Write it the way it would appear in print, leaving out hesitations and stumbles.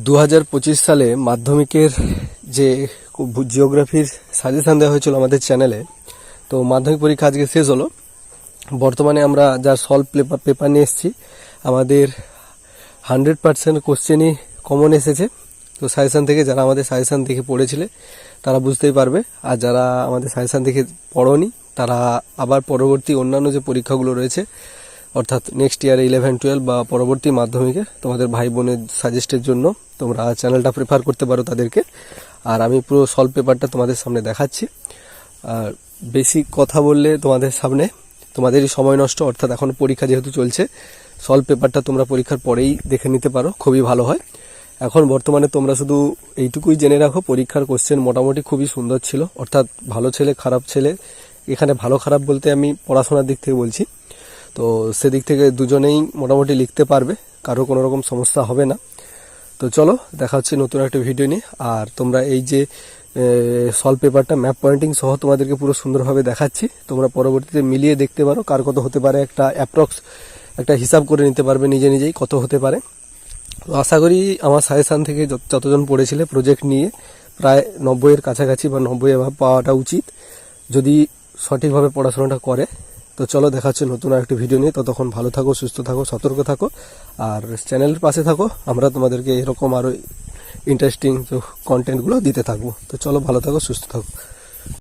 2025 সালে মাধ্যমিকের যে জিওগ্রাফির সাজেশন দেওয়া হয়েছিল আমাদের চ্যানেলে। তো মাধ্যমিক পরীক্ষা আজকে শেষ হলো। বর্তমানে আমরা যা সলভ পেপার নিয়ে এসেছি, আমাদের 100% কোশ্চেনই কমন এসেছে। তো সাজেশন থেকে যারা আমাদের সাজেশন দেখে পড়েছিলে তারা বুঝতেই পারবে, আর যারা আমাদের সাজেশন দেখে পড়োনি তারা আবার পরবর্তী অন্যান্য যে পরীক্ষাগুলো রয়েছে, অর্থাৎ নেক্সট ইয়ারে 11-12 বা পরবর্তী মাধ্যমিকে তোমাদের ভাই বোনের সাজেস্টের জন্য তোমরা চ্যানেলটা প্রেফার করতে পারো তাদেরকে। আর আমি পুরো সলভ পেপারটা তোমাদের সামনে দেখাচ্ছি। আর বেশি কথা বললে তোমাদের সামনে তোমাদেরই সময় নষ্ট, অর্থাৎ এখন পরীক্ষা যেহেতু চলছে, সলভ পেপারটা তোমরা পরীক্ষার পরেই দেখে নিতে পারো, খুবই ভালো হয়। এখন বর্তমানে তোমরা শুধু এইটুকুই জেনে রাখো, পরীক্ষার কোশ্চেন মোটামুটি খুবই সুন্দর ছিল। অর্থাৎ ভালো ছেলে খারাপ ছেলে, এখানে ভালো খারাপ বলতে আমি পড়াশোনার দিক থেকে বলছি। তো সেদিক থেকে দুজনেই মোটামুটি লিখতে পারবে, কারো কোনো রকম সমস্যা হবে না। তো চলো দেখা হচ্ছে নতুন একটা ভিডিও নিয়ে। আর তোমরা এই যে সলভ পেপারটা ম্যাপ পয়েন্টিং সহ তোমাদেরকে পুরো সুন্দরভাবে দেখাচ্ছি, তোমরা পরবর্তীতে মিলিয়ে দেখতে পারো কার কত হতে পারে, একটা অ্যাপ্রক্স একটা হিসাব করে নিতে পারবে নিজে নিজেই কত হতে পারে। তো আশা করি আমার সাজেশান থেকে যতজন পড়েছিলে প্রজেক্ট নিয়ে প্রায় 90-এর কাছাকাছি বা 90 এভাবে পাওয়াটা উচিত, যদি সঠিকভাবে পড়াশোনাটা করে। তো চলো দেখা হচ্ছে নতুন একটা ভিডিও নিয়ে। ততক্ষণ ভালো থাকো, সুস্থ থাকো, সতর্ক থাকো, আর চ্যানেলের পাশে থাকো। আমরা তোমাদেরকে এরকম আরও ইন্টারেস্টিং কন্টেন্টগুলো দিতে থাকবো। তো চলো ভালো থাকো, সুস্থ থাকো।